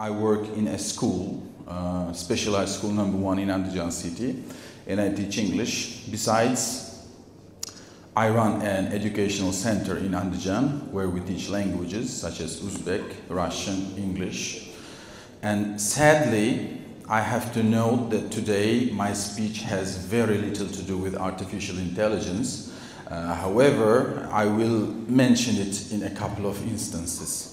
I work in a school, specialized school #1 in Andijan city, and I teach English. Besides, I run an educational center in Andijan where we teach languages such as Uzbek, Russian, English. And sadly, I have to note that today my speech has very little to do with artificial intelligence. However, I will mention it in a couple of instances.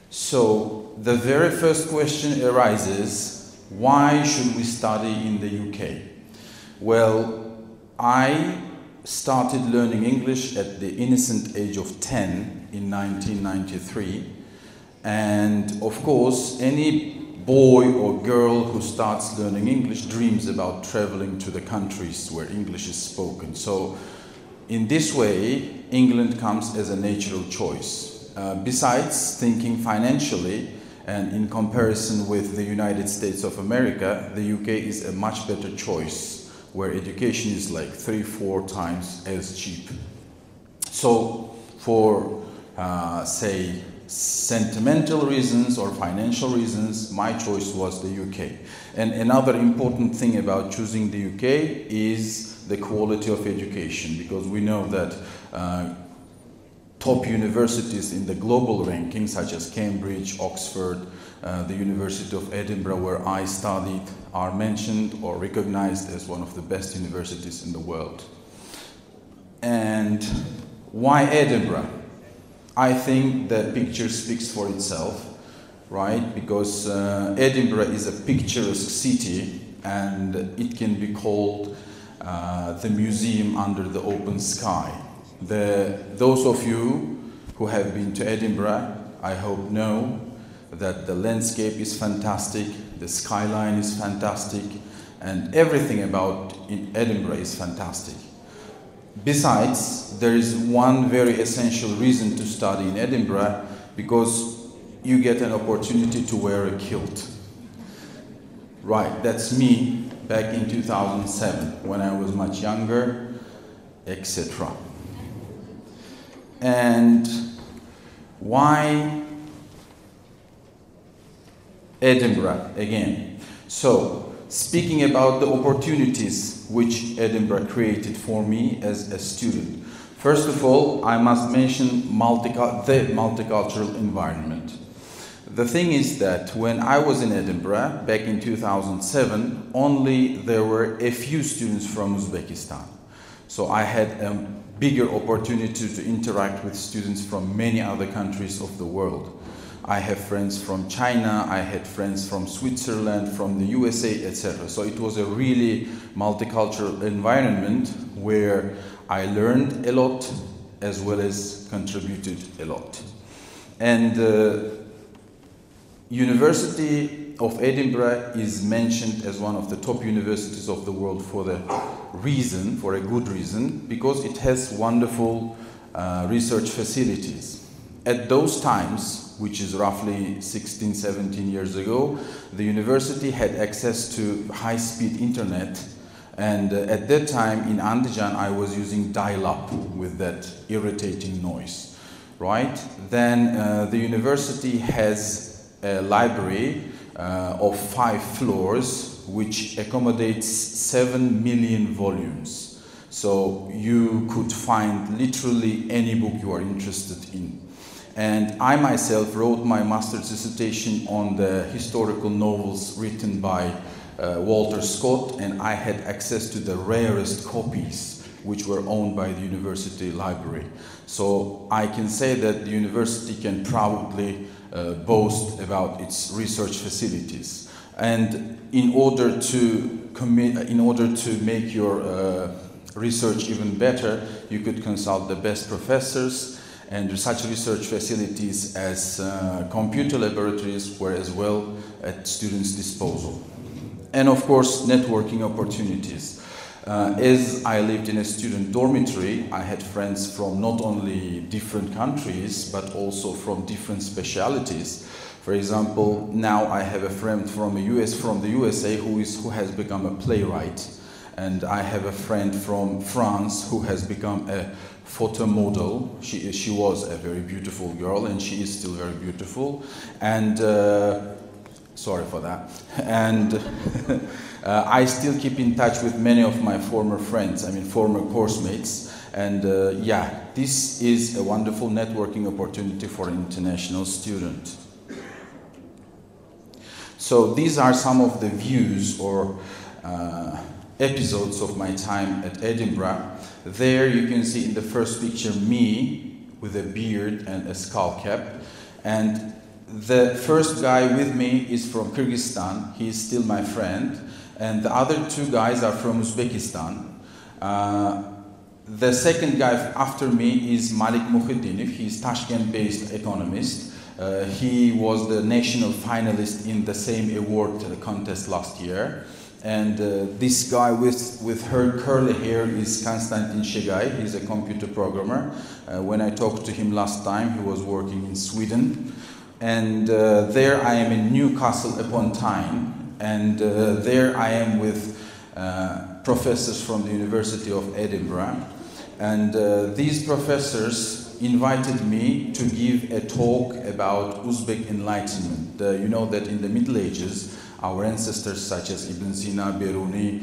So, the very first question arises, why should we study in the UK? Well, I started learning English at the innocent age of 10 in 1993. And of course, any boy or girl who starts learning English dreams about traveling to the countries where English is spoken. So in this way, England comes as a natural choice. Besides thinking financially, and in comparison with the United States of America, the UK is a much better choice, where education is like 3-4 times as cheap. So for, say, sentimental reasons or financial reasons, my choice was the UK. And another important thing about choosing the UK is the quality of education, because we know that top universities in the global ranking, such as Cambridge, Oxford, the University of Edinburgh, where I studied, are mentioned or recognized as one of the best universities in the world. And why Edinburgh? I think the picture speaks for itself, right? Because Edinburgh is a picturesque city, and it can be called the museum under the open sky. Those of you who have been to Edinburgh, I hope know that the landscape is fantastic, the skyline is fantastic, and everything about Edinburgh is fantastic. Besides, there is one very essential reason to study in Edinburgh, because you get an opportunity to wear a kilt. Right, that's me back in 2007, when I was much younger, etc. And why Edinburgh again? So, speaking about the opportunities which Edinburgh created for me as a student. First of all, I must mention the multicultural environment. The thing is that when I was in Edinburgh back in 2007, only there were a few students from Uzbekistan. So I had a bigger opportunity to interact with students from many other countries of the world. I have friends from China, I had friends from Switzerland, from the USA, etc. So it was a really multicultural environment where I learned a lot as well as contributed a lot. And University of Edinburgh is mentioned as one of the top universities of the world for a good reason, because it has wonderful research facilities. At those times, which is roughly 16, 17 years ago, the university had access to high-speed internet, and at that time in Andijan I was using dial-up with that irritating noise, right? Then the university has a library of 5 floors which accommodates 7 million volumes. So you could find literally any book you are interested in. And I myself wrote my master's dissertation on the historical novels written by Walter Scott, and I had access to the rarest copies which were owned by the university library. So I can say that the university can proudly boast about its research facilities. And in order to make your research even better, you could consult the best professors, and such research facilities as computer laboratories were as well at students' disposal. And of course, networking opportunities. As I lived in a student dormitory, I had friends from not only different countries, but also from different specialities. For example, now I have a friend from the USA who has become a playwright. And I have a friend from France who has become a photo model. She was a very beautiful girl, and she is still very beautiful. And sorry for that. And I still keep in touch with many of my former friends, former course mates. And yeah, this is a wonderful networking opportunity for an international student. So these are some of the views or episodes of my time at Edinburgh. There you can see in the first picture me with a beard and a skull cap. And the first guy with me is from Kyrgyzstan. He is still my friend. And the other two guys are from Uzbekistan. The second guy after me is Malik Mukhedinov. He is Tashkent-based economist. He was the national finalist in the same award contest last year. And this guy with her curly hair is Konstantin Shegay. He's a computer programmer. When I talked to him last time, he was working in Sweden. And there I am in Newcastle upon Tyne. And there I am with professors from the University of Edinburgh. And these professors invited me to give a talk about Uzbek enlightenment. You know that in the Middle Ages, our ancestors such as Ibn Sina, Biruni,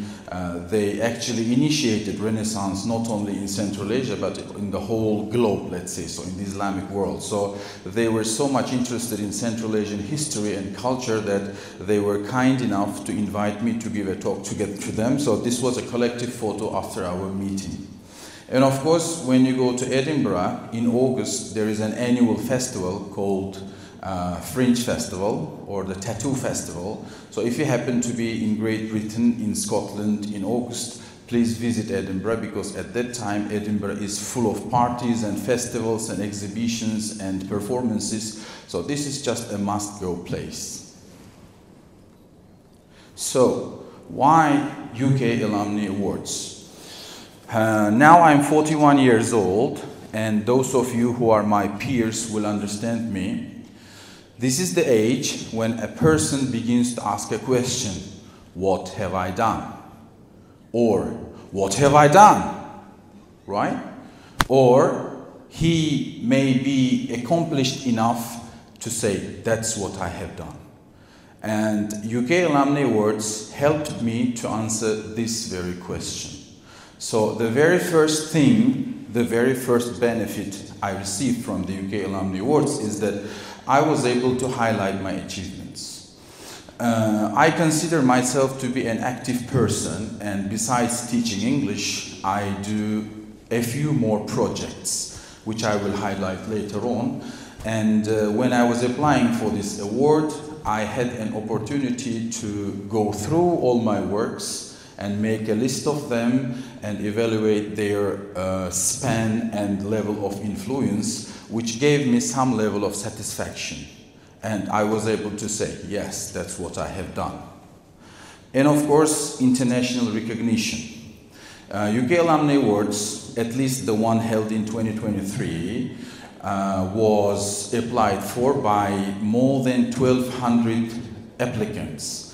they actually initiated Renaissance not only in Central Asia but in the whole globe, let's say, so in the Islamic world. So they were so much interested in Central Asian history and culture that they were kind enough to invite me to give a talk to them. So this was a collective photo after our meeting. And of course, when you go to Edinburgh, in August, there is an annual festival called Fringe Festival, or the Tattoo Festival. So if you happen to be in Great Britain, in Scotland, in August, please visit Edinburgh, because at that time, Edinburgh is full of parties and festivals and exhibitions and performances. So this is just a must-go place. So, why UK Alumni Awards? Now I'm 41 years old, and those of you who are my peers will understand me. This is the age when a person begins to ask a question: what have I done? Or, what have I done? Right? Or, he may be accomplished enough to say, that's what I have done. And UK Alumni Awards helped me to answer this very question. So the very first thing, the very first benefit I received from the UK Alumni Awards is that I was able to highlight my achievements. I consider myself to be an active person, and besides teaching English, I do a few more projects, which I will highlight later on. And when I was applying for this award, I had an opportunity to go through all my works and make a list of them and evaluate their span and level of influence, which gave me some level of satisfaction. And I was able to say, yes, that's what I have done. And of course, international recognition. UK Alumni Awards, at least the one held in 2023, was applied for by more than 1,200 applicants.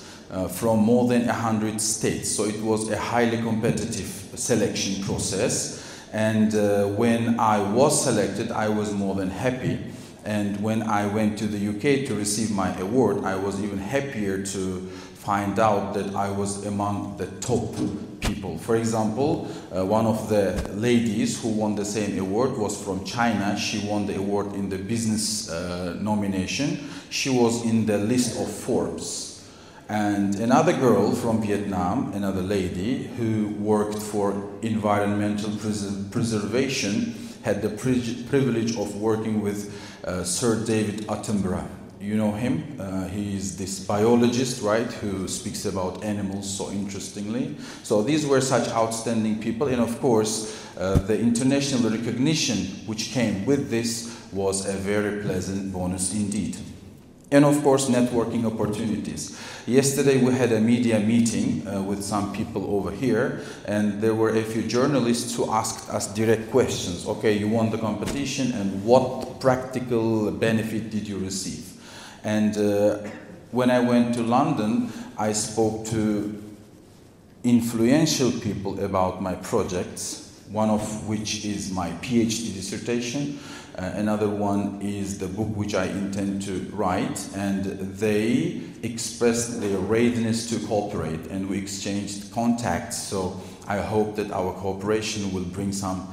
From more than 100 states. So it was a highly competitive selection process. And when I was selected, I was more than happy. And when I went to the UK to receive my award, I was even happier to find out that I was among the top people. For example, one of the ladies who won the same award was from China. She won the award in the business nomination. She was in the list of Forbes. And another girl from Vietnam, another lady who worked for environmental preservation, had the privilege of working with Sir David Attenborough. You know him? He is this biologist, right, who speaks about animals so interestingly. So these were such outstanding people. And of course, the international recognition which came with this was a very pleasant bonus indeed. And of course, networking opportunities. Yesterday we had a media meeting with some people over here, and there were a few journalists who asked us direct questions. Okay, you won the competition, and what practical benefit did you receive? And when I went to London, I spoke to influential people about my projects, one of which is my PhD dissertation. Another one is the book which I intend to write, and they expressed their readiness to cooperate, and we exchanged contacts. So I hope that our cooperation will bring some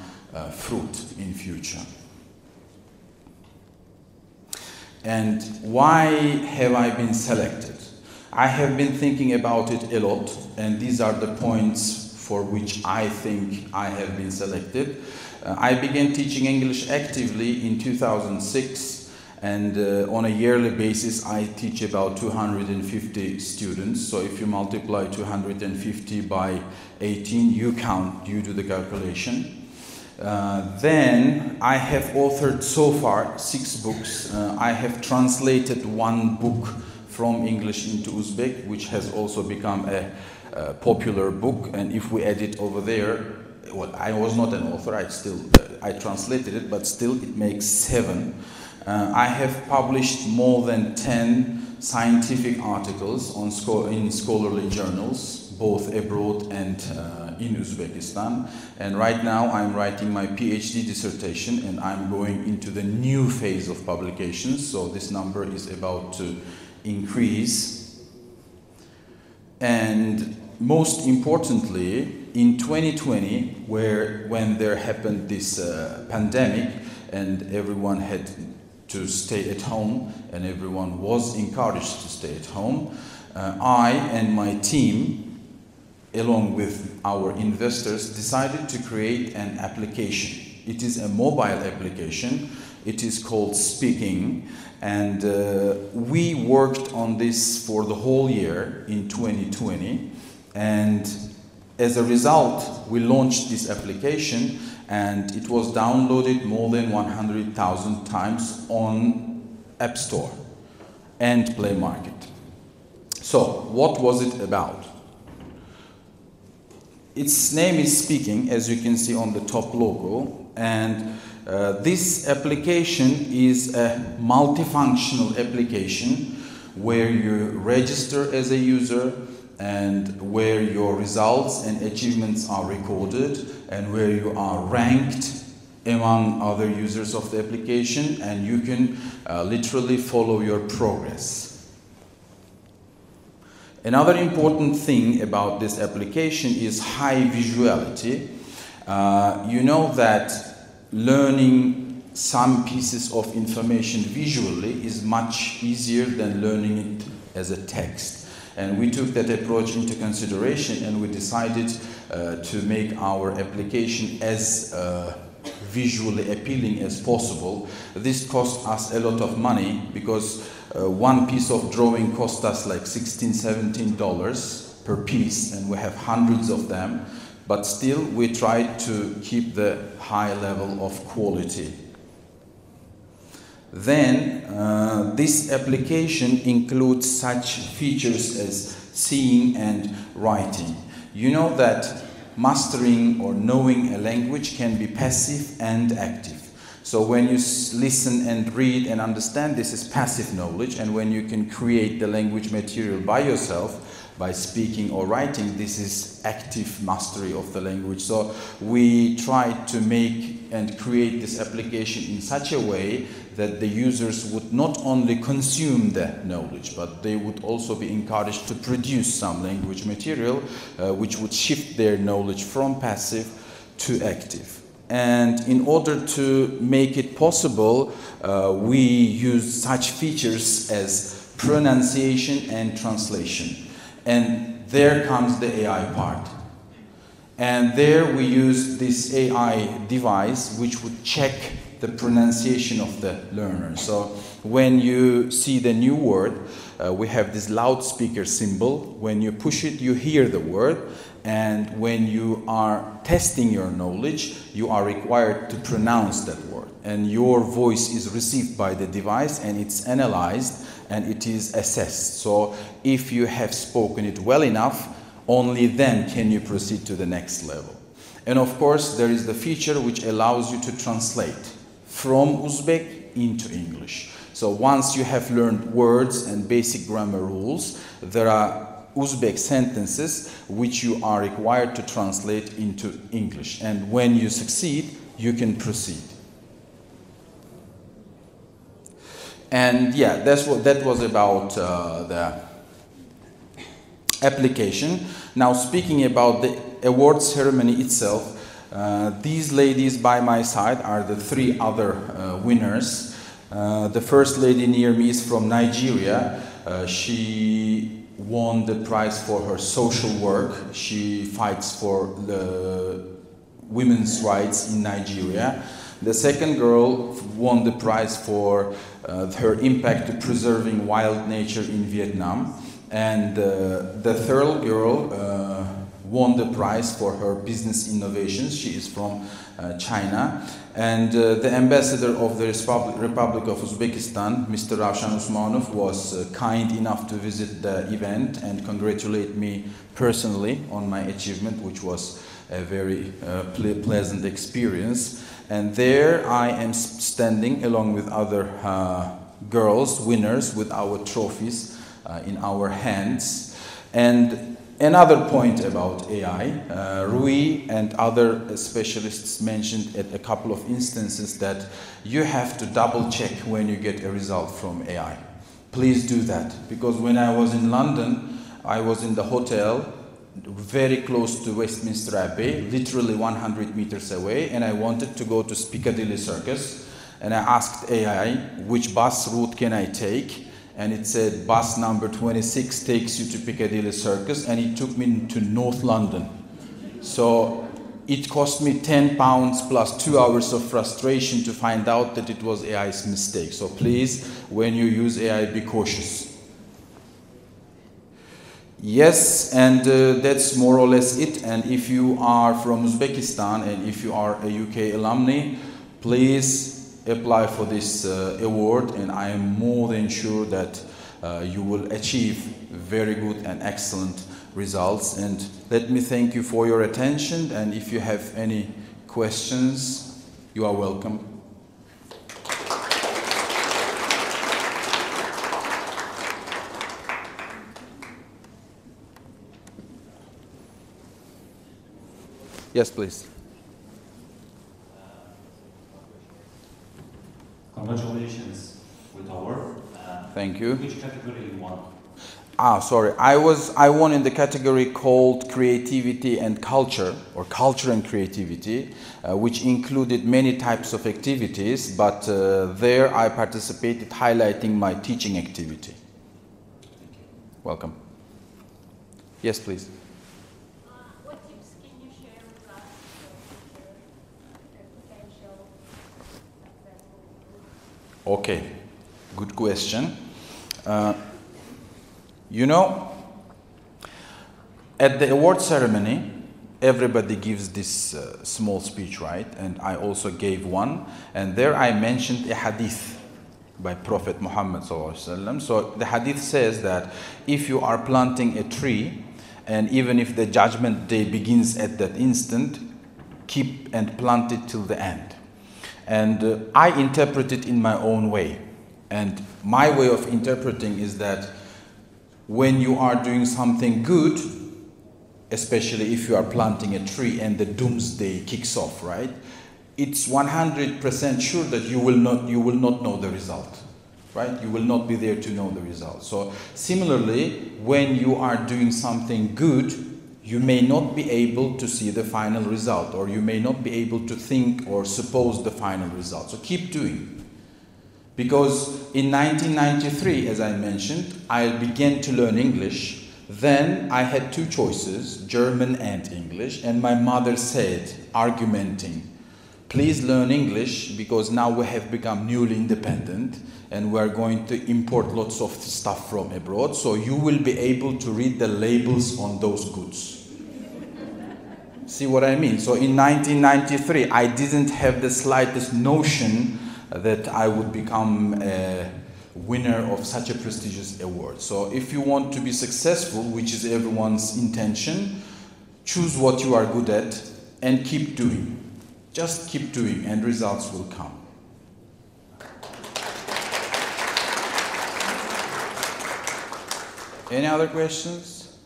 fruit in future. And why have I been selected? I have been thinking about it a lot, and these are the points for which I think I have been selected. I began teaching English actively in 2006, and on a yearly basis I teach about 250 students. So if you multiply 250 by 18, you do the calculation. Then I have authored so far 6 books. I have translated 1 book from English into Uzbek, which has also become a popular book, and if we add it over there, well, I was not an author, I translated it, but still it makes 7. I have published more than 10 scientific articles in scholarly journals, both abroad and in Uzbekistan. And right now I'm writing my PhD dissertation, and I'm going into the new phase of publications, so this number is about to increase. And most importantly, in 2020, when there happened this pandemic and everyone had to stay at home and everyone was encouraged to stay at home, I and my team, along with our investors, decided to create an application. It is a mobile application. It is called Speaking, and we worked on this for the whole year in 2020, and as a result, we launched this application, and it was downloaded more than 100,000 times on App Store and Play Market. So, what was it about? Its name is Speaking, as you can see on the top logo, and this application is a multifunctional application where you register as a user, and where your results and achievements are recorded, and where you are ranked among other users of the application, and you can literally follow your progress. Another important thing about this application is high visuality. You know that learning some pieces of information visually is much easier than learning it as a text. And we took that approach into consideration, and we decided to make our application as visually appealing as possible. This cost us a lot of money, because one piece of drawing cost us like $16, $17 per piece, and we have hundreds of them. But still, we tried to keep the high level of quality. Then, this application includes such features as seeing and writing. You know that mastering or knowing a language can be passive and active. So when you listen and read and understand, this is passive knowledge, and when you can create the language material by yourself, by speaking or writing, this is active mastery of the language. So we tried to make and create this application in such a way that the users would not only consume the knowledge, but they would also be encouraged to produce some language material which would shift their knowledge from passive to active. And in order to make it possible, we use such features as pronunciation and translation. And there comes the AI part. And there we use this AI device which would check the pronunciation of the learner. So when you see the new word, we have this loudspeaker symbol. When you push it, you hear the word. And when you are testing your knowledge, you are required to pronounce that word. And your voice is received by the device, and it's analyzed, and it is assessed. So if you have spoken it well enough, only then can you proceed to the next level. And of course, there is the feature which allows you to translate from Uzbek into English. So once you have learned words and basic grammar rules, there are Uzbek sentences which you are required to translate into English. And when you succeed, you can proceed. And yeah, that was about the application. Now, speaking about the award ceremony itself, these ladies by my side are the three other winners. The first lady near me is from Nigeria. She won the prize for her social work. She fights for the women's rights in Nigeria. The second girl won the prize for her impact to preserving wild nature in Vietnam. And the third girl won the prize for her business innovations. She is from China. And the ambassador of the Republic of Uzbekistan, Mr. Ravshan Usmanov, was kind enough to visit the event and congratulate me personally on my achievement, which was a very pleasant experience. And there I am standing along with other girls, winners, with our trophies in our hands. And another point about AI, Rui and other specialists mentioned at a couple of instances that you have to double check when you get a result from AI. Please do that, because when I was in London, I was in the hotel very close to Westminster Abbey, literally 100 meters away, and I wanted to go to Piccadilly Circus, and I asked AI, which bus route can I take? And it said bus number 26 takes you to Piccadilly Circus, and it took me to North London. So it cost me £10 plus 2 hours of frustration to find out that it was AI's mistake. So please, when you use AI, be cautious. Yes, and that's more or less it. And if you are from Uzbekistan and if you are a UK alumni, please apply for this award, and I am more than sure that you will achieve very good and excellent results. And let me thank you for your attention, and if you have any questions, you are welcome. Yes, please. Congratulations with our work. Thank you. Which category you won? Sorry. I won in the category called Creativity and Culture, or Culture and Creativity, which included many types of activities, but there I participated highlighting my teaching activity. Welcome. Yes, please. What tips can you share with us for future potential successful? Okay, good question. You know, at the award ceremony, everybody gives this small speech, right? And I also gave one, and there I mentioned a hadith by Prophet Muhammad ﷺ. So the hadith says that if you are planting a tree, and even if the judgment day begins at that instant, keep and plant it till the end. And I interpret it in my own way. And my way of interpreting is that when you are doing something good, especially if you are planting a tree and the doomsday kicks off, right? It's 100% sure that you will not know the result, right? You will not be there to know the result. So similarly, when you are doing something good, you may not be able to see the final result, or you may not be able to think or suppose the final result. So keep doing. Because in 1993, as I mentioned, I began to learn English. Then I had two choices, German and English, and my mother said, argumenting, please learn English because now we have become newly independent and we are going to import lots of stuff from abroad, so you will be able to read the labels on those goods. See what I mean? So in 1993, I didn't have the slightest notion that I would become a winner of such a prestigious award. So if you want to be successful, which is everyone's intention, choose what you are good at and keep doing. Just keep doing and results will come. Any other questions?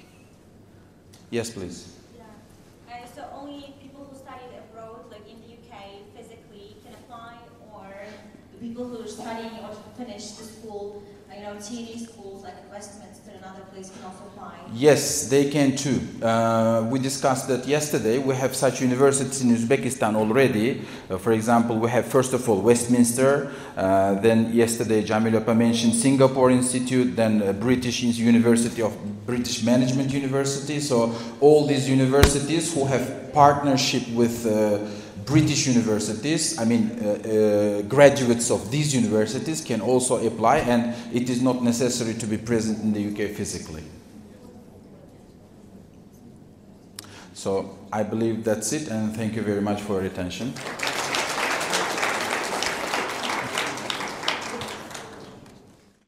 Yes, please. Yeah. So only people who studied abroad, like in the UK, physically can apply, or the people who are studying or finish the school, TD schools like in Westminster and other places can also apply? Yes, they can too. We discussed that yesterday. We have such universities in Uzbekistan already. For example, we have first of all Westminster, then yesterday Jamil Opa mentioned Singapore Institute, then British University of British Management University. So all these universities who have partnership with British universities, graduates of these universities can also apply, and it is not necessary to be present in the UK physically. So I believe that's it, and thank you very much for your attention.